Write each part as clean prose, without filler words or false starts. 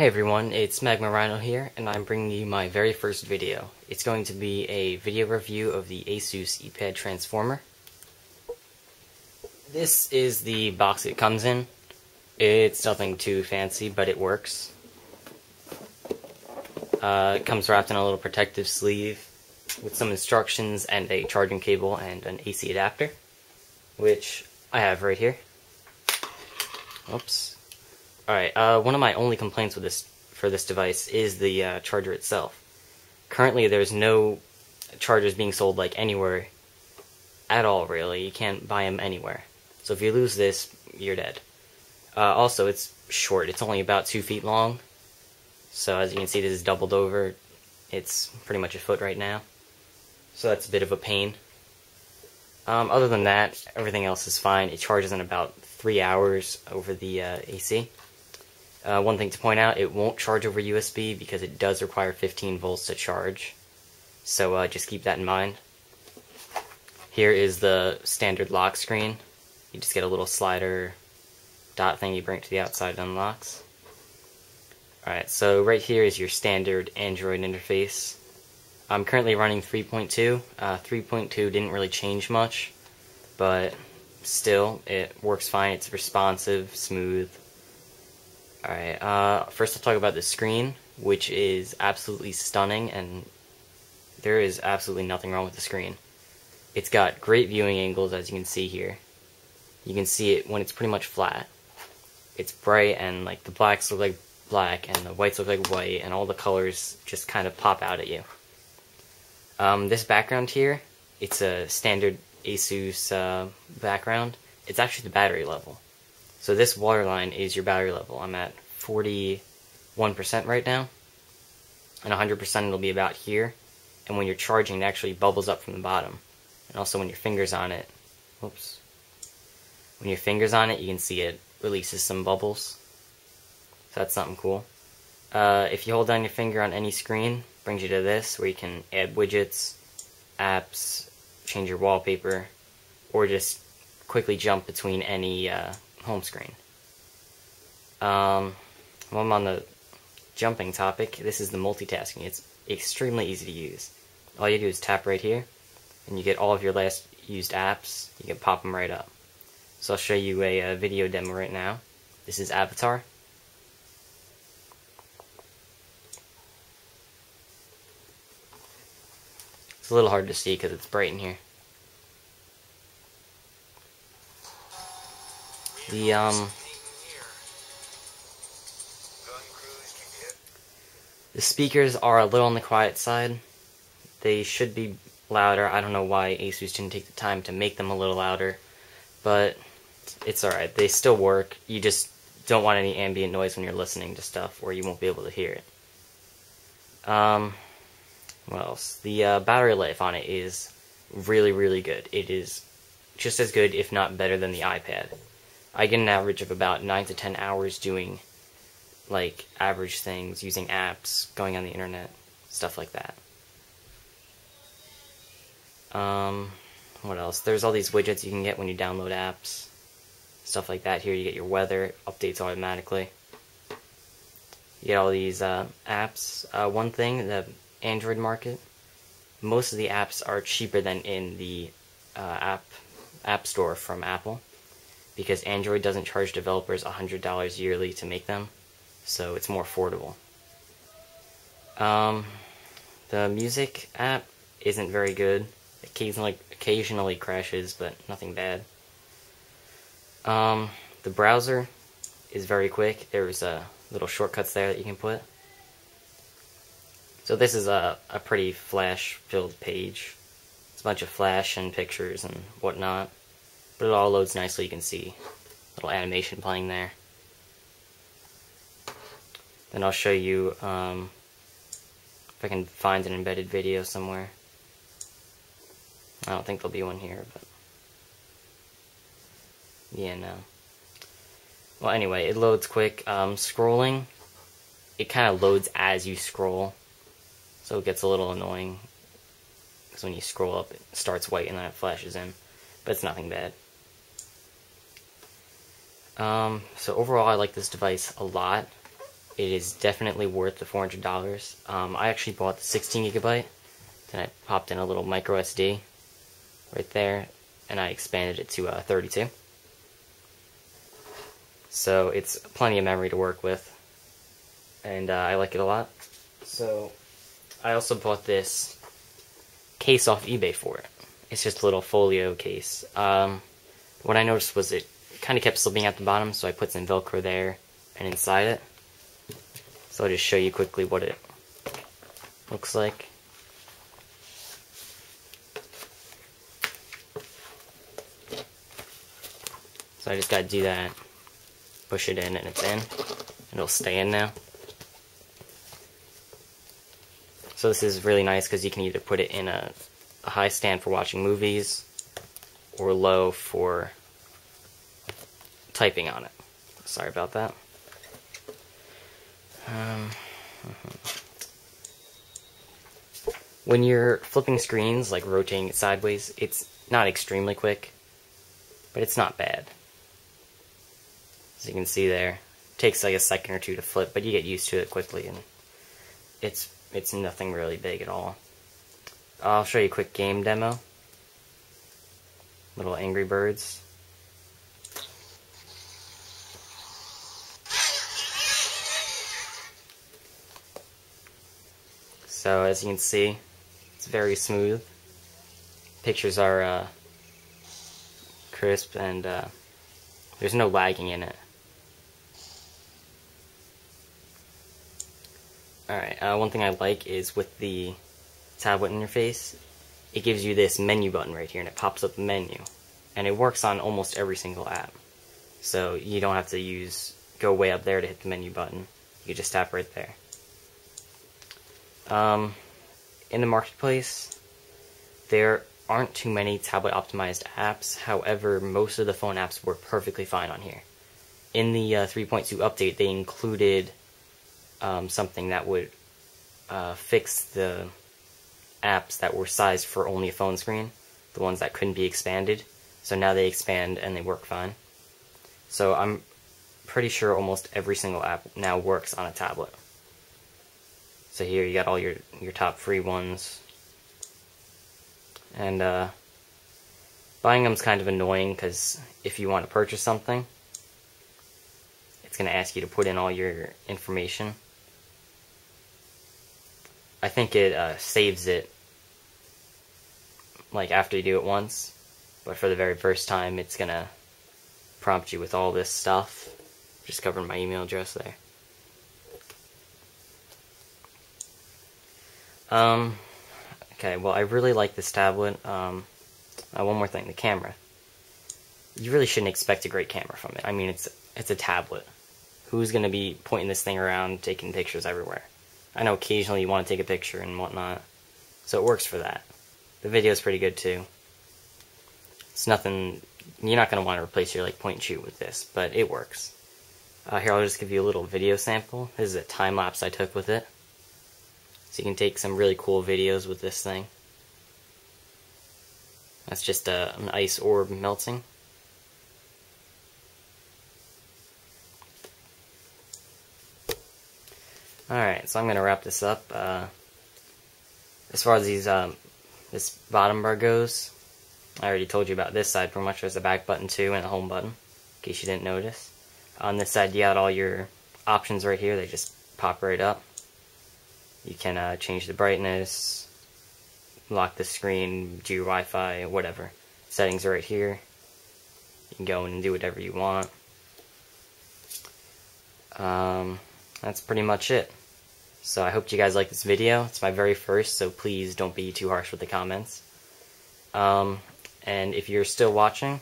Hey everyone, it's Magma Rhino here, and I'm bringing you my very first video. It's going to be a video review of the Asus Eee transformer. This is the box it comes in. It's nothing too fancy, but it works. It comes wrapped in a little protective sleeve with some instructions and a charging cable and an AC adapter, which I have right here. Oops. Alright, one of my only complaints with this device is the charger itself. Currently there's no chargers being sold like anywhere at all, really. You can't buy them anywhere. So if you lose this, you're dead. Also, it's short. It's only about 2 feet long. So as you can see, this is doubled over. It's pretty much a foot right now. So that's a bit of a pain. Other than that, everything else is fine. It charges in about 3 hours over the AC. One thing to point out, it won't charge over USB because it does require 15 volts to charge. So just keep that in mind. Here is the standard lock screen. You just get a little slider dot thing, you bring it to the outside, it unlocks. Alright, so right here is your standard Android interface. I'm currently running 3.2. 3.2 didn't really change much, but still, it works fine. It's responsive, smooth. Alright, first I'll talk about the screen, which is absolutely stunning, and there is absolutely nothing wrong with the screen. It's got great viewing angles, as you can see here. You can see it when it's pretty much flat. It's bright, and like the blacks look like black, and the whites look like white, and all the colors just kind of pop out at you. This background here, it's a standard Asus background. It's actually the battery level. So this waterline is your battery level. I'm at 41% right now, and 100% it'll be about here. And when you're charging, it actually bubbles up from the bottom. And also when your finger's on it, whoops. When your finger's on it, you can see it releases some bubbles. So that's something cool. If you hold down your finger on any screen, it brings you to this, where you can add widgets, apps, change your wallpaper, or just quickly jump between any home screen. While I'm on the jumping topic, this is the multitasking. It's extremely easy to use. All you do is tap right here, and you get all of your last used apps. You can pop them right up. So I'll show you a video demo right now. This is Avatar. It's a little hard to see because it's bright in here. The speakers are a little on the quiet side. They should be louder. I don't know why Asus didn't take the time to make them a little louder, but it's alright. They still work. You just don't want any ambient noise when you're listening to stuff, or you won't be able to hear it. What else? The battery life on it is really, really good. It is just as good, if not better, than the iPad. I get an average of about 9 to 10 hours doing, like, average things, using apps, going on the internet, stuff like that. What else? There's all these widgets you can get when you download apps, stuff like that. Here you get your weather, it updates automatically. You get all these apps. One thing, the Android market, most of the apps are cheaper than in the app store from Apple, because Android doesn't charge developers $100 yearly to make them, so it's more affordable. The music app isn't very good. Occasionally crashes, but nothing bad. The browser is very quick. There's little shortcuts there that you can put. So this is a pretty flash-filled page. It's a bunch of flash and pictures and whatnot. But it all loads nicely. You can see a little animation playing there. Then I'll show you if I can find an embedded video somewhere. I don't think there'll be one here, but yeah, no. Well, anyway, it loads quick. Scrolling, it kind of loads as you scroll, so it gets a little annoying, because when you scroll up, it starts white and then it flashes in, but it's nothing bad. So overall, I like this device a lot. It is definitely worth the $400. I actually bought the 16 gigabyte, then I popped in a little micro SD right there, and I expanded it to 32. So it's plenty of memory to work with, and I like it a lot. So I also bought this case off eBay for it. It's just a little folio case. What I noticed was it kind of kept slipping out the bottom, so I put some Velcro there and inside it. So I'll just show you quickly what it looks like. So I just gotta do that, push it in, and it's in. It'll stay in now. So this is really nice because you can either put it in a high stand for watching movies, or low for typing on it. Sorry about that. When you're flipping screens, like rotating it sideways, it's not extremely quick, but it's not bad. As you can see there, it takes like a second or two to flip, but you get used to it quickly, and it's nothing really big at all. I'll show you a quick game demo. Little Angry Birds. So as you can see, it's very smooth. Pictures are crisp, and there's no lagging in it. Alright, one thing I like is with the tablet interface, it gives you this menu button right here, and it pops up the menu. And it works on almost every single app. So you don't have to go way up there to hit the menu button. You just tap right there. In the marketplace, there aren't too many tablet optimized apps. However, most of the phone apps work perfectly fine on here. In the 3.2 update, they included something that would fix the apps that were sized for only a phone screen, the ones that couldn't be expanded. So now they expand and they work fine. So I'm pretty sure almost every single app now works on a tablet. So here you got all your top free ones. And buying them is kind of annoying because if you want to purchase something, it's going to ask you to put in all your information. I think it saves it like after you do it once, but for the very first time it's going to prompt you with all this stuff. Just covering my email address there. Okay, well, I really like this tablet. One more thing, the camera. You really shouldn't expect a great camera from it. I mean, it's a tablet. Who's going to be pointing this thing around, taking pictures everywhere? I know occasionally you want to take a picture and whatnot, so it works for that. The video's pretty good too. It's nothing, you're not going to want to replace your point and shoot with this, but it works. Here, I'll just give you a little video sample. This is a time lapse I took with it. So you can take some really cool videos with this thing. That's just an ice orb melting. Alright, so I'm going to wrap this up. As far as this bottom bar goes, I already told you about this side pretty much. There's a back button too and a home button, in case you didn't notice. On this side you got all your options right here. They just pop right up. You can change the brightness, lock the screen, do your Wi-Fi, whatever. Settings are right here. You can go in and do whatever you want. That's pretty much it. So I hope you guys like this video. It's my very first, so please don't be too harsh with the comments. And if you're still watching,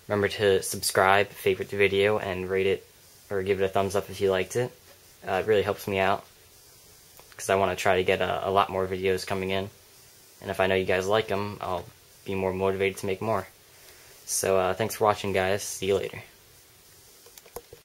remember to subscribe, favorite the video, and rate it, or give it a thumbs up if you liked it. It really helps me out, because I want to try to get a lot more videos coming in. And if I know you guys like them, I'll be more motivated to make more. So thanks for watching, guys. See you later.